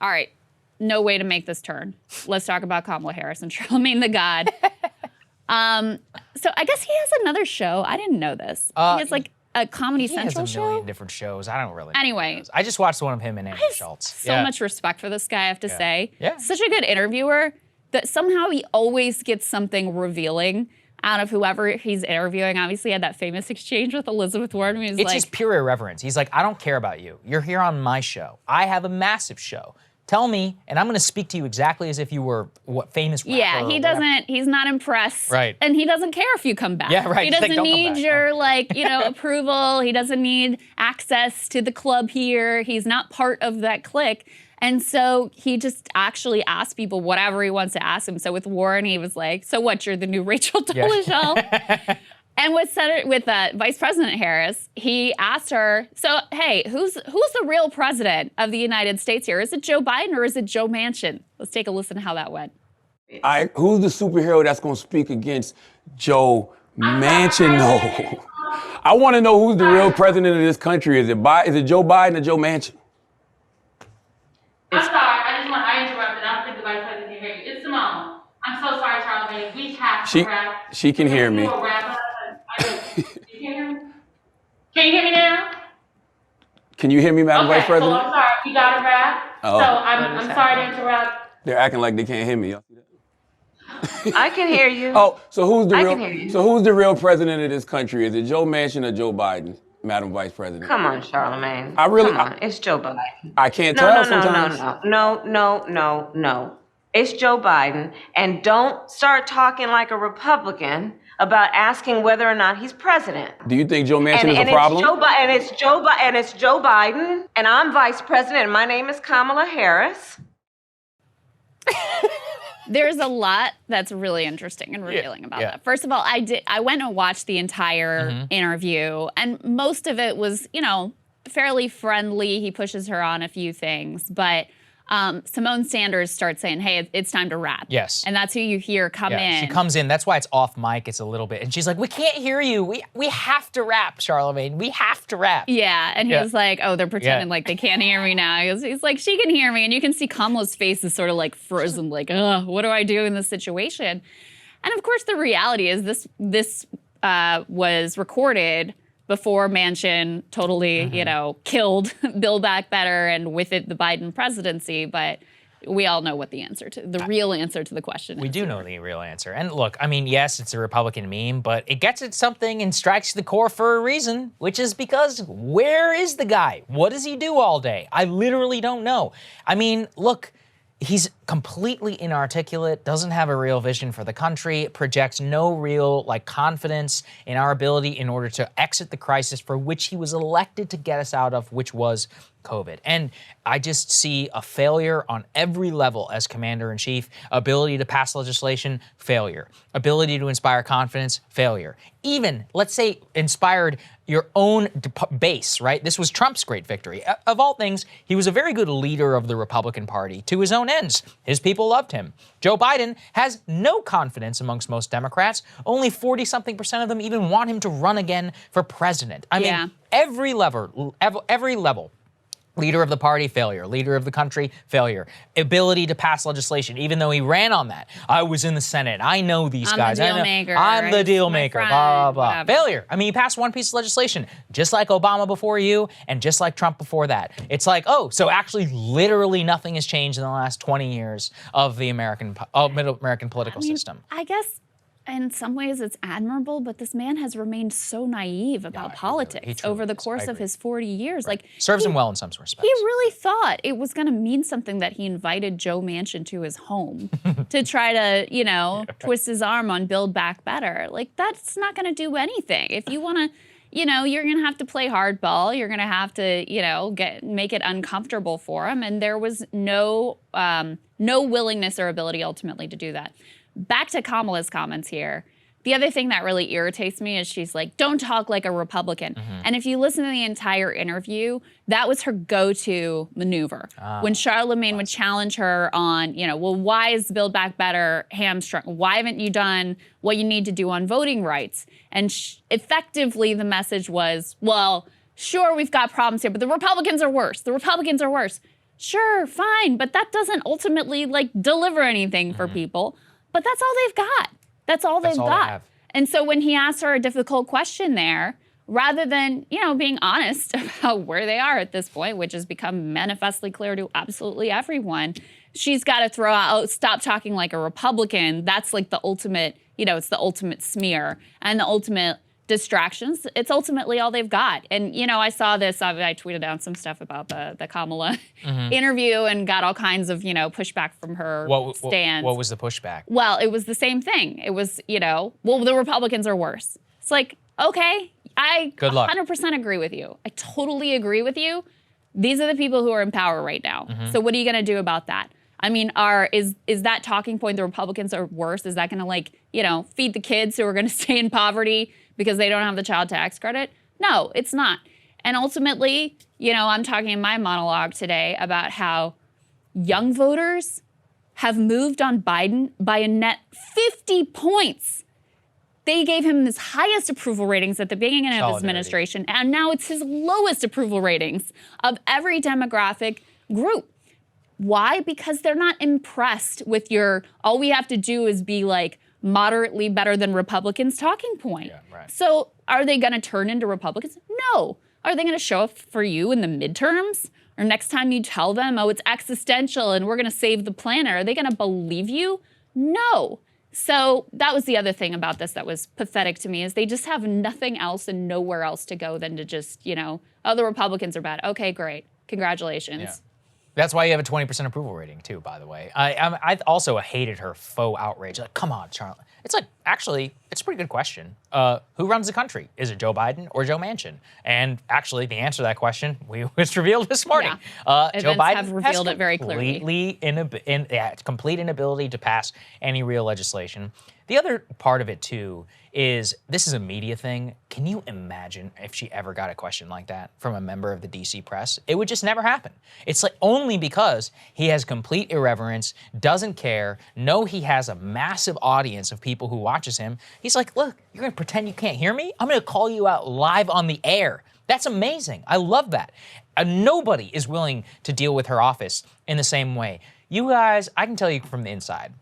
All right, no way to make this turn. Let's talk about Kamala Harris and Charlamagne the God. So I guess he has another show. I didn't know this. He has like a Comedy Central show. He has a million different shows. I don't really know. Anyway. I just watched one of him and Andy Schultz. So much respect for this guy, I have to say. Yeah. Such a good interviewer that somehow he always gets something revealing out of whoever he's interviewing. Obviously, he had that famous exchange with Elizabeth Warren. He was It's just pure irreverence. He's like, I don't care about you. You're here on my show. I have a massive show. Tell me, and I'm going to speak to you exactly as if you were famous rapper. Yeah, he doesn't. He's not impressed. Right. And he doesn't care if you come back. Yeah, right. He doesn't need your approval. He doesn't need access to the club here. He's not part of that clique. And so he just actually asks people whatever he wants to ask them. So with Warren, he was like, "So what? You're the new Rachel Dolezal." And with Vice President Harris, he asked her, "So hey, who's the real president of the United States here? Is it Joe Biden or is it Joe Manchin?" Let's take a listen to how that went. Who's the superhero that's going to speak against Joe Manchin? No. I want to know who's the real president of this country. Is it Joe Biden or Joe Manchin? I'm sorry. I interrupted. I don't think the Vice President can hear you. It's Simone. I'm so sorry, Charlamagne. We have to wrap. She can hear me. You can hear me? Can you hear me now? Can you hear me, Madam Vice President? So I'm sorry. We got to wrap. Oh. So I'm sorry to interrupt. They're acting like they can't hear me. Y'all see that? I can hear you. Oh, so who's the I real? can hear you. So who's the real president of this country? Is it Joe Manchin or Joe Biden, Madam Vice President? Come on, Charlamagne. Come on. It's Joe Biden. I can't tell sometimes. No. It's Joe Biden. And don't start talking like a Republican about asking whether or not he's president. Do you think Joe Manchin is a problem? It's Joe Biden, and I'm vice president, and my name is Kamala Harris. There's a lot that's really interesting and revealing about that. First of all, I went and watched the entire interview, and most of it was, fairly friendly. He pushes her on a few things, but Simone Sanders starts saying, "Hey, it's time to wrap." Yes. And that's who you hear come in. She comes in. That's why it's off mic. It's a little bit. And she's like, "We can't hear you. We have to rap, Charlamagne. We have to rap." Yeah. And he was like, "Oh, they're pretending like they can't hear me now." He's like, "She can hear me." And you can see Kamala's face is sort of like frozen, like, "Ugh, what do I do in this situation?" And of course, the reality is this was recorded before Manchin totally, killed Build Back Better and with it the Biden presidency. But we all know what the real answer to the question is. We do know the real answer. And look, I mean, yes, it's a Republican meme, but it gets at something and strikes the core for a reason, which is because where is the guy? What does he do all day? I literally don't know. I mean, look, he's completely inarticulate, doesn't have a real vision for the country, projects no real confidence in our ability in order to exit the crisis for which he was elected to get us out of, which was COVID. And I just see a failure on every level as commander-in-chief. Ability to pass legislation, failure. Ability to inspire confidence, failure. Even, let's say, inspired your own base, right? This was Trump's great victory. Of all things, he was a very good leader of the Republican Party to his own ends. His people loved him. Joe Biden has no confidence amongst most Democrats. Only 40-something% of them even want him to run again for president. I mean, every level. Leader of the party, failure. Leader of the country, failure. Ability to pass legislation, even though he ran on that. I was in the Senate. I know these guys. I'm the deal maker. Blah, blah, blah. Failure. I mean, he passed one piece of legislation, just like Obama before you and just like Trump before that. It's like, oh, so actually literally nothing has changed in the last 20 years of the American political system. I guess in some ways it's admirable, but this man has remained so naive about politics over the course of his 40 years. Right. Serves him well in some respects. He really thought it was going to mean something that he invited Joe Manchin to his home to try to, twist his arm on Build Back Better. That's not going to do anything. If you want to, you're going to have to play hardball. You're going to have to, make it uncomfortable for him. And there was no willingness or ability ultimately to do that. Back to Kamala's comments here. The other thing that really irritates me is she's like, "Don't talk like a Republican." And if you listen to the entire interview, that was her go-to maneuver. When Charlamagne would challenge her on, well, why is Build Back Better hamstrung? Why haven't you done what you need to do on voting rights? And effectively the message was, well, sure, we've got problems here, but the Republicans are worse. The Republicans are worse. Sure, fine, but that doesn't ultimately like deliver anything for people. But that's all they've got. That's all they've got. And so when he asked her a difficult question there, rather than, being honest about where they are at this point, which has become manifestly clear to absolutely everyone, she's got to throw out, stop talking like a Republican. That's like the ultimate, it's the ultimate smear and the ultimate distractions. It's ultimately all they've got. And, I saw this, I tweeted out some stuff about the Kamala interview and got all kinds of, pushback from her stands. What was the pushback? Well, it was the same thing. It was, the Republicans are worse. It's like, okay, I 100% agree with you. I totally agree with you. These are the people who are in power right now. So what are you going to do about that? I mean, is that talking point, the Republicans are worse? Is that going to feed the kids who are going to stay in poverty because they don't have the child tax credit? No, it's not. And ultimately, I'm talking in my monologue today about how young voters have moved on Biden by a net 50 points. They gave him his highest approval ratings at the beginning of his administration, and now it's his lowest approval ratings of every demographic group. Why? Because they're not impressed with all we have to do is be like moderately better than Republicans talking point. Yeah, right. So are they going to turn into Republicans? No. Are they going to show up for you in the midterms? Or next time you tell them, it's existential and we're going to save the planet, are they going to believe you? No. So that was the other thing about this that was pathetic to me, is they just have nothing else and nowhere else to go than to just, the Republicans are bad. Okay, great. Congratulations. Yeah. That's why you have a 20% approval rating, too, by the way. I also hated her faux outrage. Like, come on, Charlotte. It's like, actually, it's a pretty good question. Who runs the country? Is it Joe Biden or Joe Manchin? And actually, the answer to that question was revealed this morning. Yeah. Joe Biden have revealed it very clearly. Complete inability to pass any real legislation. The other part of it, too, is this is a media thing. Can you imagine if she ever got a question like that from a member of the DC press? It would just never happen. It's like only because he has complete irreverence, doesn't care, know he has a massive audience of people who watches him. He's like, look, you're gonna pretend you can't hear me? I'm gonna call you out live on the air. That's amazing. I love that. Nobody is willing to deal with her office in the same way. You guys, I can tell you from the inside,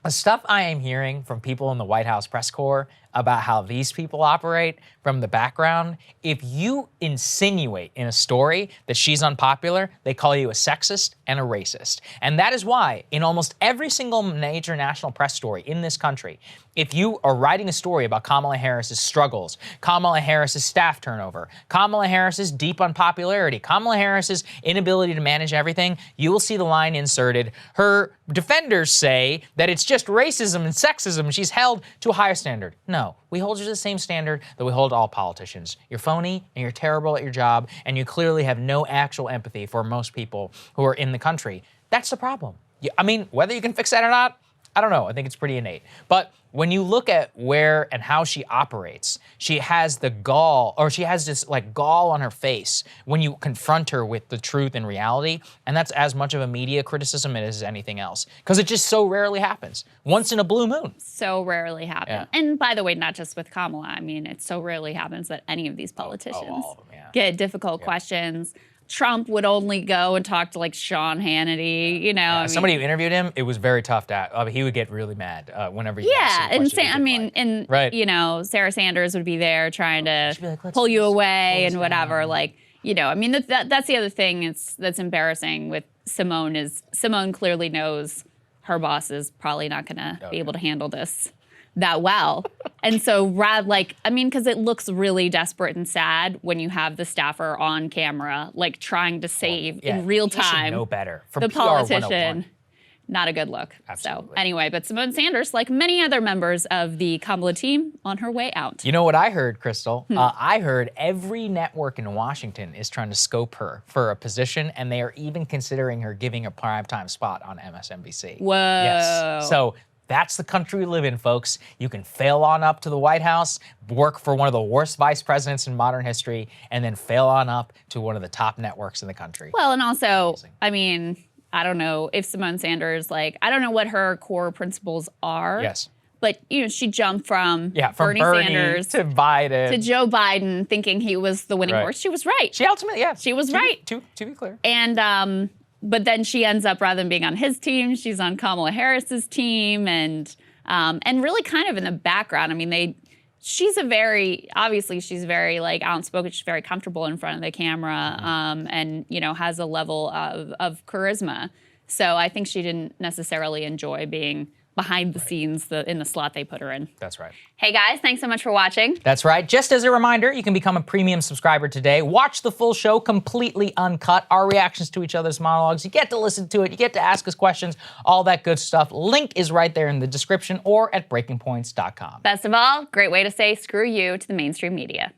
the stuff I am hearing from people in the White House press corps about how these people operate from the background, if you insinuate in a story that she's unpopular, they call you a sexist and a racist. And that is why in almost every single major national press story in this country, if you are writing a story about Kamala Harris's struggles, Kamala Harris's staff turnover, Kamala Harris's deep unpopularity, Kamala Harris's inability to manage everything, you will see the line inserted. Her defenders say that it's just racism and sexism. She's held to a higher standard. No, we hold you to the same standard that we hold all politicians. You're phony and you're terrible at your job and you clearly have no actual empathy for most people who are in the country. That's the problem. I mean, whether you can fix that or not, I don't know. I think it's pretty innate. But when you look at where and how she operates, she has the gall, or she has this like gall on her face when you confront her with the truth and reality. And that's as much of a media criticism as anything else, because it just so rarely happens. Once in a blue moon. So rarely happens. Yeah. And by the way, not just with Kamala. I mean, it so rarely happens that any of these politicians all of them, get difficult questions. Trump would only go and talk to like Sean Hannity, you know. I mean, somebody who interviewed him, it was very tough to. He would get really mad whenever. You you know, Sarah Sanders would be there trying to pull you away and whatever. Down. Like, you know, I mean, that's the other thing that's embarrassing with Simone is Simone clearly knows her boss is probably not going to be able to handle this that well. And so because it looks really desperate and sad when you have the staffer on camera, like trying to save in real time. You should know better. The PR politician. 101. Not a good look. Absolutely. So anyway, but Simone Sanders, like many other members of the Kamala team, on her way out. You know what I heard, Krystal? I heard every network in Washington is trying to scope her for a position, and they are even considering her giving a primetime spot on MSNBC. Whoa. Yes. So that's the country we live in, folks. You can fail on up to the White House, work for one of the worst vice presidents in modern history, and then fail on up to one of the top networks in the country. Well, and also, I mean, I don't know if Simone Sanders, I don't know what her core principles are. Yes. But, you know, she jumped from Bernie Sanders to Biden. To Joe Biden, thinking he was the winning horse. She was right. She ultimately, She was right. To be clear. And, But then she ends up, rather than being on his team, she's on Kamala Harris's team, and really kind of in the background. I mean, she's obviously she's very like outspoken. She's very comfortable in front of the camera, and has a level of charisma. So I think she didn't necessarily enjoy being behind the scenes in the slot they put her in. That's right. Hey guys, thanks so much for watching. That's right. Just as a reminder, you can become a premium subscriber today. Watch the full show completely uncut, our reactions to each other's monologues. You get to listen to it, you get to ask us questions, all that good stuff. Link is right there in the description or at breakingpoints.com. Best of all, great way to say screw you to the mainstream media.